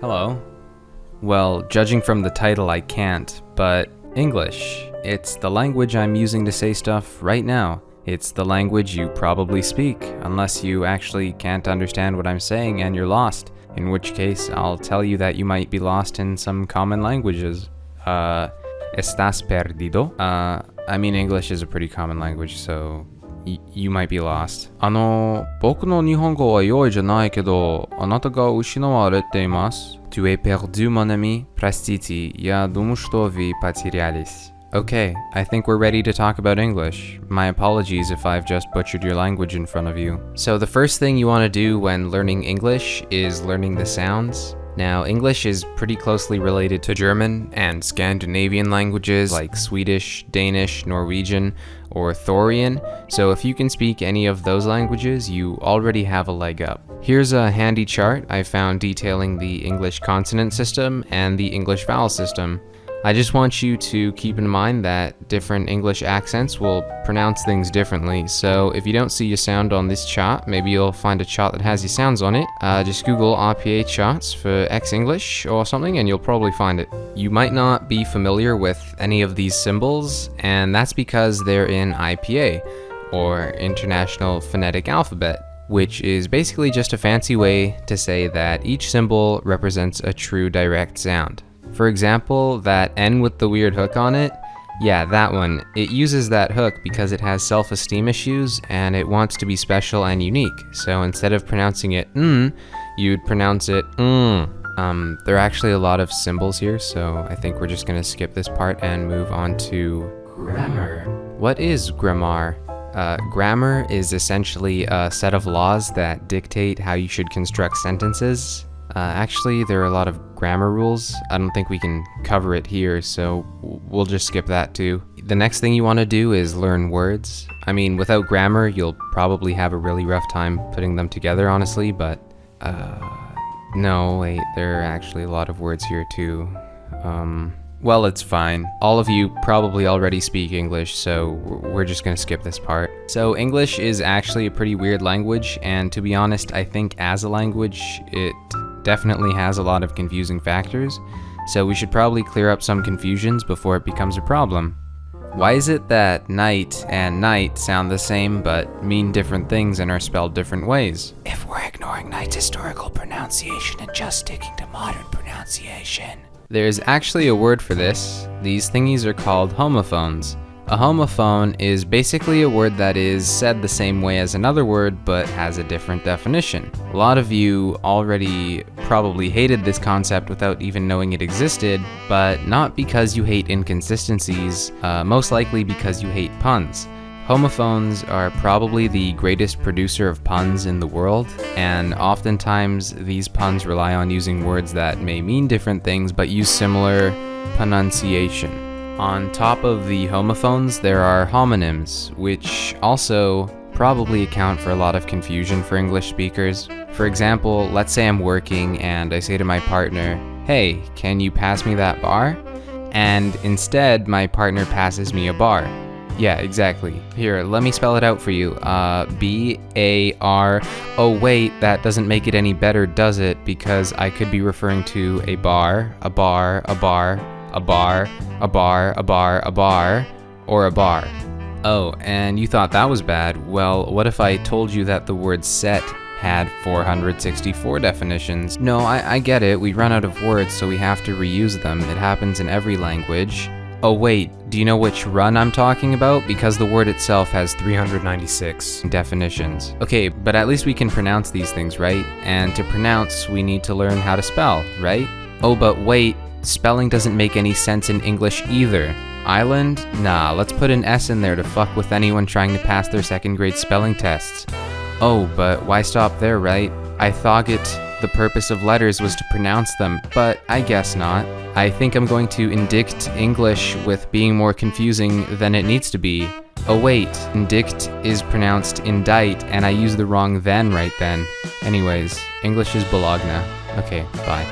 Hello. Well, judging from the title, I can't, but English. It's the language I'm using to say stuff right now. It's the language you probably speak, unless you actually can't understand what I'm saying and you're lost, in which case I'll tell you that you might be lost in some common languages. ¿Estás perdido? I mean, English is a pretty common language, so you might be lost. 僕の日本語は良いじゃないけど、あなたが失われています。Tu es perdu, mon ami. Простите, я думаю, что вы потерялись. Okay, I think we're ready to talk about English. My apologies if I've just butchered your language in front of you. So the first thing you want to do when learning English is learning the sounds. Now, English is pretty closely related to German and Scandinavian languages like Swedish, Danish, Norwegian, or Thorian, so if you can speak any of those languages, you already have a leg up. Here's a handy chart I found detailing the English consonant system and the English vowel system. I just want you to keep in mind that different English accents will pronounce things differently, so if you don't see your sound on this chart, maybe you'll find a chart that has your sounds on it. Just Google RPA charts for X-English or something and you'll probably find it. You might not be familiar with any of these symbols, and that's because they're in IPA, or International Phonetic Alphabet, which is basically just a fancy way to say that each symbol represents a true direct sound. For example, that N with the weird hook on it, yeah, that one. It uses that hook because it has self-esteem issues and it wants to be special and unique. So instead of pronouncing it you'd pronounce it There are actually a lot of symbols here, so I think we're just gonna skip this part and move on to grammar. What is grammar? Grammar is essentially a set of laws that dictate how you should construct sentences. Actually, there are a lot of grammar rules. I don't think we can cover it here, so we'll just skip that too. The next thing you want to do is learn words. I mean, without grammar, you'll probably have a really rough time putting them together, honestly, but no, wait, there are actually a lot of words here too. Well, it's fine. All of you probably already speak English, so we're just gonna skip this part. So English is actually a pretty weird language, and to be honest, I think as a language, it definitely has a lot of confusing factors, so we should probably clear up some confusions before it becomes a problem. Why is it that night and night sound the same but mean different things and are spelled different ways? If we're ignoring night's historical pronunciation and just sticking to modern pronunciation. There's actually a word for this. These thingies are called homophones. A homophone is basically a word that is said the same way as another word but has a different definition. A lot of you already probably hated this concept without even knowing it existed, but not because you hate inconsistencies, most likely because you hate puns. Homophones are probably the greatest producer of puns in the world, and oftentimes these puns rely on using words that may mean different things but use similar pronunciation. On top of the homophones, there are homonyms, which also probably account for a lot of confusion for English speakers. For example, let's say I'm working and I say to my partner, "Hey, can you pass me that bar?" And instead, my partner passes me a bar. Yeah, exactly. Here, let me spell it out for you. B-A-R. Oh wait, that doesn't make it any better, does it? Because I could be referring to a bar, a bar, a bar, a bar, a bar, a bar, a bar, or a bar. Oh, and you thought that was bad. Well, what if I told you that the word set had 464 definitions? No, I get it. We run out of words, so we have to reuse them. It happens in every language. Oh wait, do you know which run I'm talking about? Because the word itself has 396 definitions. Okay, but at least we can pronounce these things, right? And to pronounce, we need to learn how to spell, right? Oh, but wait, spelling doesn't make any sense in English either. Island? Nah, let's put an S in there to fuck with anyone trying to pass their second grade spelling tests. Oh, but why stop there, right? I thought the purpose of letters was to pronounce them, but I guess not. I think I'm going to indict English with being more confusing than it needs to be. Oh wait, indict is pronounced indict, and I used the wrong then right then. Anyways, English is Bologna. Okay, bye.